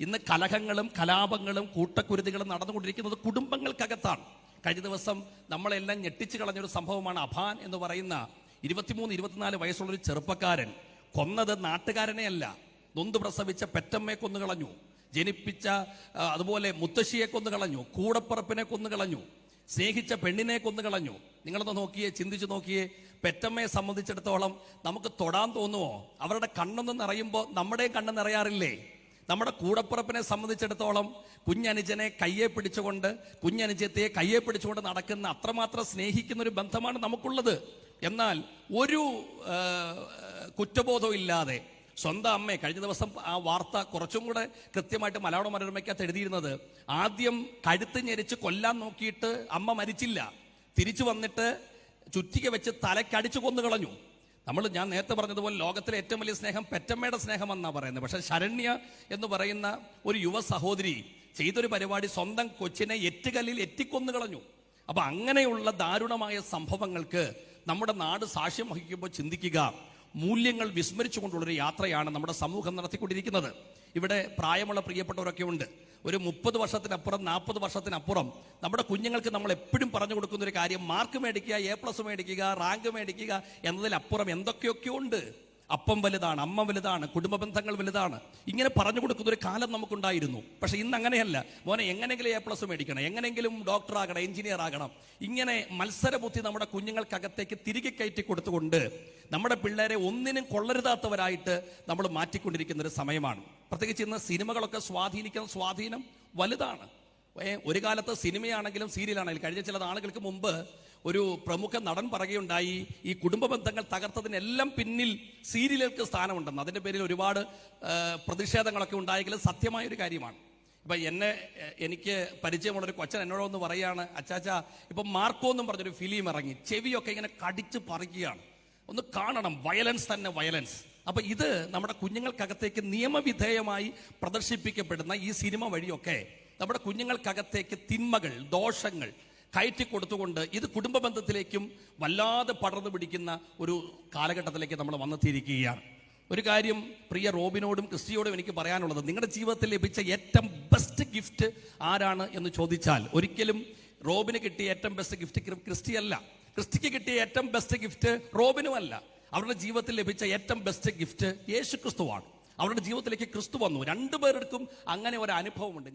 ഇന്ന് കലഹങ്ങളും കലാപങ്ങളും കൂട്ടക്കുരുതികളും നടന്നുകൊണ്ടിരിക്കുന്നത് കുടുംബങ്ങൾക്കകത്താണ്. കഴിഞ്ഞ ദിവസം നമ്മളെല്ലാം ഞെട്ടിച്ചു കളഞ്ഞൊരു സംഭവമാണ്. അഭാൻ എന്ന് പറയുന്ന 23-24 വയസ്സുള്ളൊരു ചെറുപ്പക്കാരൻ കൊന്നത് നാട്ടുകാരനെ അല്ല, നൊന്ത് പ്രസവിച്ച പെറ്റമ്മയെ കൊന്നുകളഞ്ഞു, ജനിപ്പിച്ച അതുപോലെ മുത്തശ്ശിയെ കൊന്നുകളഞ്ഞു, കൂടപ്പറപ്പിനെ കൊന്നുകളഞ്ഞു, സ്നേഹിച്ച പെണ്ണിനെ കൊന്നുകളഞ്ഞു. നിങ്ങളൊന്ന് നോക്കിയേ, ചിന്തിച്ചു നോക്കിയേ. പെറ്റമ്മയെ സംബന്ധിച്ചിടത്തോളം നമുക്ക് തൊടാൻ തോന്നുമോ? അവരുടെ കണ്ണൊന്ന് നിറയുമ്പോൾ നമ്മുടെ കണ്ണ് നിറയാറില്ലേ? നമ്മുടെ കൂടപ്പുറപ്പിനെ സംബന്ധിച്ചിടത്തോളം കുഞ്ഞനുജനെ കയ്യെ പിടിച്ചുകൊണ്ട്, കുഞ്ഞനുജത്തെ കയ്യെ പിടിച്ചുകൊണ്ട് നടക്കുന്ന അത്രമാത്രം സ്നേഹിക്കുന്ന ഒരു ബന്ധമാണ് നമുക്കുള്ളത്. എന്നാൽ ഒരു കുറ്റബോധവും ഇല്ലാതെ സ്വന്തം അമ്മയെ, കഴിഞ്ഞ ദിവസം ആ വാർത്ത കുറച്ചും കൂടെ കൃത്യമായിട്ട് മലയാള മനോരമയ്ക്കകത്ത് എഴുതിയിരുന്നത്, ആദ്യം കഴുത്ത് ഞെരിച്ച് കൊല്ലാൻ നോക്കിയിട്ട് അമ്മ മരിച്ചില്ല, തിരിച്ചു വന്നിട്ട് ചുറ്റിക വെച്ച് തലക്കടിച്ചു കൊന്നുകളഞ്ഞു. ഞാൻ നേരത്തെ പറഞ്ഞതുപോലെ ലോകത്തിലെ ഏറ്റവും വലിയ സ്നേഹം പെറ്റമ്മയുടെ സ്നേഹമെന്നാണ് പറയുന്നത്. പക്ഷെ ശരണ്യ എന്ന് പറയുന്ന ഒരു യുവ സഹോദരി ചെയ്തൊരു പരിപാടി, സ്വന്തം കൊച്ചിനെ എറ്റുകല്ലിൽ എറ്റിക്കൊന്നു കളഞ്ഞു. അപ്പൊ അങ്ങനെയുള്ള ദാരുണമായ സംഭവങ്ങൾക്ക് നമ്മുടെ നാട് സാക്ഷ്യം വഹിക്കുമ്പോൾ ചിന്തിക്കുക, മൂല്യങ്ങൾ വിസ്മരിച്ചുകൊണ്ടുള്ളൊരു യാത്രയാണ് നമ്മുടെ സമൂഹം നടത്തിക്കൊണ്ടിരിക്കുന്നത്. ഇവിടെ പ്രായമുള്ള പ്രിയപ്പെട്ടവരൊക്കെ ഉണ്ട്. ഒരു 30 വർഷത്തിനപ്പുറം 40 വർഷത്തിനപ്പുറം നമ്മുടെ കുഞ്ഞുങ്ങൾക്ക് നമ്മൾ എപ്പോഴും പറഞ്ഞു കൊടുക്കുന്ന ഒരു കാര്യം, മാർക്ക് മേടിക്കുക, A+ മേടിക്കുക, റാങ്ക് മേടിക്കുക എന്നതിലപ്പുറം എന്തൊക്കെയൊക്കെയോ ഉണ്ട്. അപ്പം വലുതാണ്, അമ്മ വലുതാണ്, കുടുംബ ബന്ധങ്ങൾ വലുതാണ്, ഇങ്ങനെ പറഞ്ഞു കൊടുക്കുന്ന ഒരു കാലം നമുക്കുണ്ടായിരുന്നു. പക്ഷെ ഇന്ന് അങ്ങനെയല്ല. മോനെ എങ്ങനെയെങ്കിലും A+ മേടിക്കണം, എങ്ങനെയെങ്കിലും ഡോക്ടർ ആകണം, എഞ്ചിനീയർ ആകണം, ഇങ്ങനെ മത്സരബുദ്ധി നമ്മുടെ കുഞ്ഞുങ്ങൾക്കകത്തേക്ക് തിരികെ കയറ്റി കൊടുത്തുകൊണ്ട് നമ്മുടെ പിള്ളേരെ ഒന്നിനും കൊള്ളരുതാത്തവരായിട്ട് നമ്മൾ മാറ്റിക്കൊണ്ടിരിക്കുന്ന ഒരു സമയമാണ്. പ്രത്യേകിച്ച് ഇന്ന് സിനിമകളൊക്കെ സ്വാധീനിക്കുന്ന സ്വാധീനം വലുതാണ്. ഒരു കാലത്ത് സിനിമയാണെങ്കിലും സീരിയലാണെങ്കിലും, കഴിഞ്ഞ ചില നാളുകൾക്ക് മുമ്പ് ഒരു പ്രമുഖ നടൻ പറയുകയുണ്ടായി, ഈ കുടുംബ ബന്ധങ്ങൾ തകർത്തതിനെല്ലാം പിന്നിൽ സീരിയലുകൾക്ക് സ്ഥാനമുണ്ടെന്ന്. അതിൻ്റെ പേരിൽ ഒരുപാട് പ്രതിഷേധങ്ങളൊക്കെ ഉണ്ടായെങ്കിലും സത്യമായൊരു കാര്യമാണ്. ഇപ്പം എനിക്ക് പരിചയമുള്ളൊരു കൊച്ചൻ എന്നോടൊന്ന് പറയുകയാണ്, അച്ചാച്ചാ ഇപ്പം മാർക്കോ എന്നും പറഞ്ഞൊരു ഫിലിം ഇറങ്ങി, ചെവിയൊക്കെ ഇങ്ങനെ കടിച്ച് പറിക്കുകയാണ്, ഒന്ന് കാണണം, വയലൻസ് തന്നെ വയലൻസ്. അപ്പൊ ഇത് നമ്മുടെ കുഞ്ഞുങ്ങൾക്കകത്തേക്ക് നിയമവിധേയമായി പ്രദർശിപ്പിക്കപ്പെടുന്ന ഈ സിനിമ വഴിയൊക്കെ നമ്മുടെ കുഞ്ഞുങ്ങൾക്കകത്തേക്ക് തിന്മകൾ, ദോഷങ്ങൾ കയറ്റി കൊടുത്തുകൊണ്ട് ഇത് കുടുംബ ബന്ധത്തിലേക്കും വല്ലാതെ പടർന്നു പിടിക്കുന്ന ഒരു കാലഘട്ടത്തിലേക്ക് നമ്മൾ വന്നെത്തിയിരിക്കുകയാണ്. ഒരു കാര്യം പ്രിയ റോബിനോടും ക്രിസ്റ്റിയോടും എനിക്ക് പറയാനുള്ളത്, നിങ്ങളുടെ ജീവിതത്തിൽ ലഭിച്ച ഏറ്റവും ബെസ്റ്റ് ഗിഫ്റ്റ് ആരാണ് എന്ന് ചോദിച്ചാൽ, ഒരിക്കലും റോബിന് കിട്ടിയ ഏറ്റവും ബെസ്റ്റ് ഗിഫ്റ്റ് ക്രിസ്റ്റി അല്ല, ക്രിസ്റ്റിക്ക് കിട്ടിയ ഏറ്റവും ബെസ്റ്റ് ഗിഫ്റ്റ് റോബിനും അല്ല. അവരുടെ ജീവിതത്തിൽ ലഭിച്ച ഏറ്റവും ബെസ്റ്റ് ഗിഫ്റ്റ് യേശു ക്രിസ്തുവാണ്. അവരുടെ ജീവിതത്തിലേക്ക് ക്രിസ്തു വന്നു. രണ്ടുപേർക്കും അങ്ങനെ ഒരു അനുഭവമുണ്ട്.